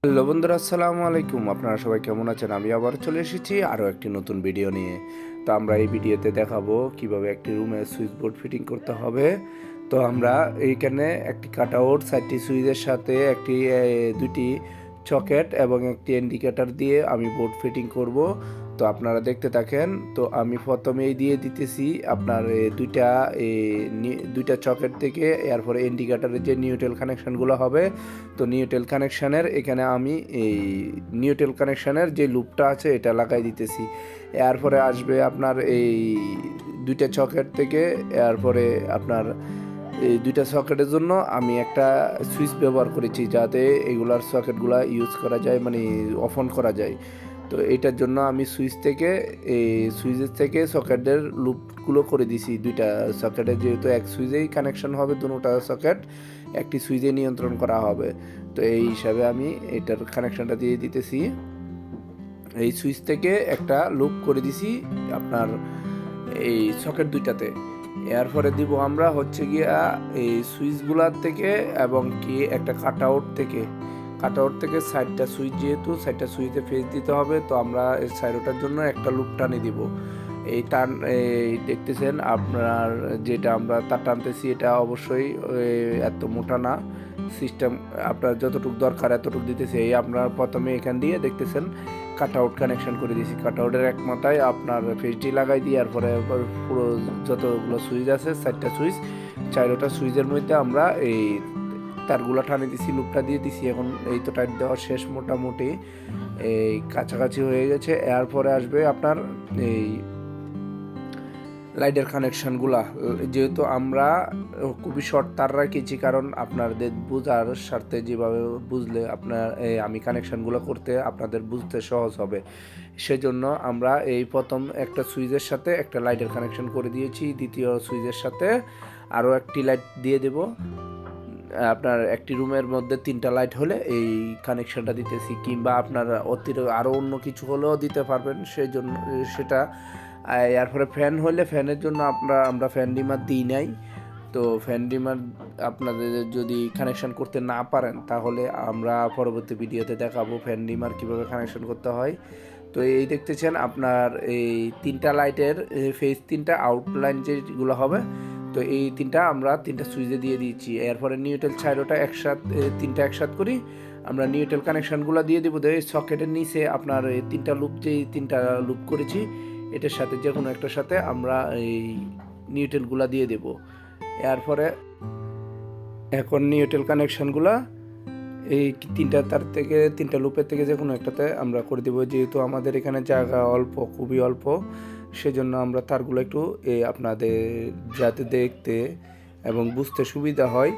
Hello বন্ধুরা, আসসালামু আলাইকুম। আপনারা সবাই কেমন আছেন? আমি আবার চলে এসেছি আরও একটি নতুন ভিডিও নিয়ে। তো আমরা এই ভিডিওতে দেখাবো কিভাবে একটি রুমে সুইচ বোর্ড ফিটিং করতে হবে। তো আমরা এইখানে একটি কাটআউট 4টি সুইচের সাথে দুটি সকেট এবং একটি ইন্ডিকেটর দিয়ে আমি বোর্ড ফিটিং করব। তো আপনারা দেখতে থাকেন। তো আমি প্রথমেই দিয়ে দিতেছি আপনার দুইটা সকেট থেকে, এরপরে ইন্ডিকেটরের যে নিউট্রাল কানেকশানগুলো হবে। তো নিউট্রাল কানেকশানের এখানে আমি এই নিউট্রাল কানেকশানের যে লুপটা আছে এটা লাগাই দিতেছি। এরপরে আসবে আপনার এই দুইটা সকেট থেকে, এরপরে আপনার এই দুইটা সকেটের জন্য আমি একটা সুইচ ব্যবহার করেছি, যাতে এগুলার সকেটগুলো ইউজ করা যায়, মানে অফ অন করা যায়। তো এইটার জন্য আমি সুইচের থেকে সকেটের লুপগুলো করে দিছি। দুইটা সকেটে যেহেতু এক সুইচেই কানেকশন হবে, দুটো সকেট একটি সুইচে নিয়ন্ত্রণ করা হবে। তো এই হিসাবে আমি এটার কানেকশনটা দিয়ে দিতেছি। এই সুইচ থেকে একটা লুপ করে দিছি আপনার এই সকেট দুইটাতে। এরপরে দিব আমরা হচ্ছে গিয়া এই সুইচগুলার থেকে, এবং কি একটা কাটআউট থেকে সাইডটা সুইচ, যেহেতু সাইডটা সুইচে ফেস দিতে হবে, তো আমরা এই সাইডটার জন্য একটা লুপ টানে দিব। এই দেখতেছেন আপনার, যেটা আমরা তার টানতেছি এটা অবশ্যই এত মোটা না। সিস্টেম আপনার যতটুকু দরকার এতটুকু দিতেছে। এই আপনার প্রথমে এখান দিয়ে দেখতেছেন কাটআউট কানেকশন করে দিয়েছি। কাটআউটের এক মাথায় আপনার ফেসটি লাগাই দিয়ে, এরপরে পুরো যতগুলো সুইচ আছে 4টা সুইচ, 4টা সুইচের মধ্যে আমরা এই তারগুলো টানে দিছি, লুপটা দিয়ে দিছি। এখন এই তো টাইট দেওয়া শেষ, মোটামুটি এই কাছাকাছি হয়ে গেছে। এরপরে আসবে আপনার এই লাইটের কানেকশানগুলা। যেহেতু আমরা খুবই শর্ট তার রাখেছি, কারণ আপনাদের বোঝার স্বার্থে, যেভাবে বুঝলে আমি কানেকশানগুলো করতে আপনাদের বুঝতে সহজ হবে, সেজন্য আমরা এই প্রথম একটা সুইচের সাথে একটা লাইটের কানেকশন করে দিয়েছি। দ্বিতীয় সুইচের সাথে আরও একটি লাইট দিয়ে দেব। আপনার একটি রুমের মধ্যে 3টা লাইট হলে এই কানেকশনটা দিতেছি, কিংবা আপনার অতিরিক্ত আরও অন্য কিছু হলেও দিতে পারবেন, সেই জন্য সেটা। এরপরে ফ্যান হলে ফ্যানের জন্য আমরা ফ্যান ডিমার দিই নাই। তো ফ্যান ডিমার আপনাদের যদি কানেকশন করতে না পারেন, তাহলে আমরা পরবর্তী ভিডিওতে দেখাবো ফ্যান ডিমার কীভাবে কানেকশন করতে হয়। তো এই দেখতেছেন আপনার এই 3টা লাইটের ফেজ 3টা, আউটলাইন যেগুলো হবে। তো এই 3টা সুইচে দিয়ে দিয়েছি। এরপরে নিউট্রাল ছাইরোটা 3টা একসাথ করি, আমরা নিউট্রাল কানেকশানগুলো দিয়ে দেবো। এই সকেটের নিচে আপনার এই 3টা লুপ করেছি, এটার সাথে যে কোনো একটার সাথে আমরা এই নিউট্রালগুলো দিয়ে দেব। এরপরে এখন নিউট্রাল কানেকশানগুলো এই 3টা লুপের থেকে যে কোনো একটাতে আমরা করে দেবো। যেহেতু আমাদের এখানে জায়গা অল্প, খুবই অল্প, সেজন্য আমরা তারগুলো একটু আপনাদের যাতে দেখতে এবং বুঝতে সুবিধা হয়,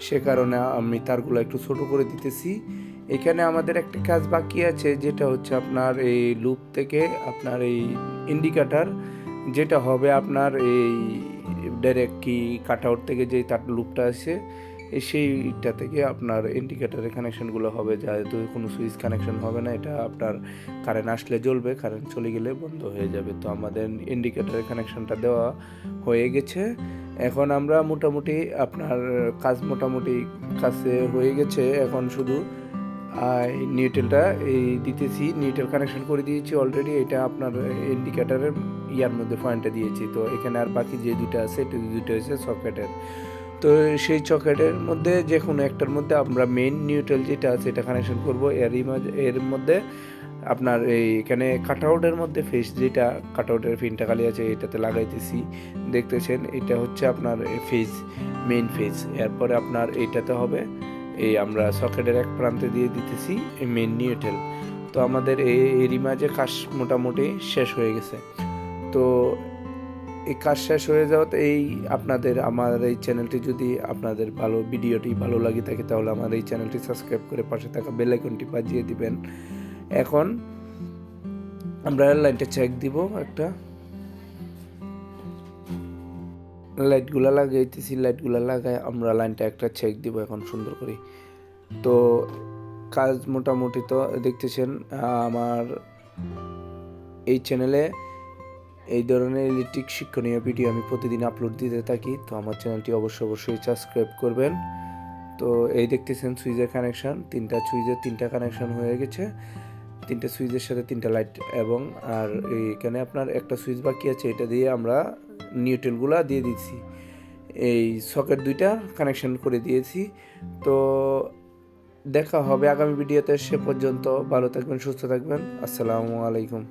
সে কারণে আমি তারগুলো একটু ছোট করে দিতেছি। এখানে আমাদের একটা কাজ বাকি আছে, যেটা হচ্ছে আপনার এই লুপ থেকে আপনার এই ইন্ডিকেটর, যেটা হবে আপনার এই ডাইরেক্ট কি কাটআউট থেকে যে তার লুপটা আছে, সেইটা থেকে আপনার ইন্ডিকেটারের কানেকশানগুলো হবে। যেহেতু কোনো সুইচ কানেকশন হবে না, এটা আপনার কারেন্ট আসলে জ্বলবে, কারেন্ট চলে গেলে বন্ধ হয়ে যাবে। তো আমাদের ইন্ডিকেটারের কানেকশানটা দেওয়া হয়ে গেছে। এখন আমরা মোটামুটি আপনার কাছে হয়ে গেছে। এখন শুধু নিউট্রালটা দিতেছি, নিউট্রাল কানেকশন করে দিয়েছি অলরেডি। এটা আপনার ইন্ডিকেটারের ইয়ার মধ্যে পয়েন্টটা দিয়েছি। তো এখানে আর বাকি যে দুটো আছে, এটা দুটো হচ্ছে সকেটের। তো সেই সকেটের মধ্যে যে কোনো একটার মধ্যে আমরা মেইন নিউট্রাল যেটা আছে এটা কানেকশন করব। এর মধ্যে আপনার এখানে কাটআউটের মধ্যে ফেস, যেটা কাটআউটের পিনটা খালি আছে, এটাতে লাগাইতেছি। দেখতেছেন এটা হচ্ছে আপনার মেইন ফেজ। এরপরে আপনার এইটাতে হবে আমরা সকেটের এক প্রান্তে দিয়ে দিতেছি মেইন নিউট্রাল। তো আমাদের এরই মাঝে কাজ মোটামুটি শেষ হয়ে গেছে। তো এই কাজ শেষ হয়ে যাওয়াতে আমার এই চ্যানেলটি যদি আপনাদের ভিডিওটি ভালো লাগে থাকে, তাহলে আমার এই চ্যানেলটি সাবস্ক্রাইব করে পাশে থাকা বেল আইকনটি বাজিয়ে দিবেন। এখন আমরা লাইনটা চেক দিব, একটা লাইটগুলা লাগায় আমরা লাইনটা একটা চেক দিব এখন সুন্দর করে। তো কাজ মোটামুটি তো দেখতেছেন। আমার এই চ্যানেলে এই ধরনের ইলেকট্রিক শিক্ষণীয় ভিডিও আমি প্রতিদিন আপলোড দিতে থাকি। তো আমার চ্যানেলটি অবশ্যই সাবস্ক্রাইব করবেন। তো এই দেখতেছেন সুইচের কানেকশান, 3টা সুইচের 3টা কানেকশান হয়ে গেছে, 3টে সুইচের সাথে 3টা লাইট, এবং আর এইখানে আপনার একটা সুইচ বাকি আছে, এটা দিয়ে আমরা নিউট্রালগুলা দিয়ে দিচ্ছি। এই সকেট 2টা কানেকশান করে দিয়েছি। তো দেখা হবে আগামী ভিডিওতে, সে পর্যন্ত ভালো থাকবেন, সুস্থ থাকবেন। আসসালামু আলাইকুম।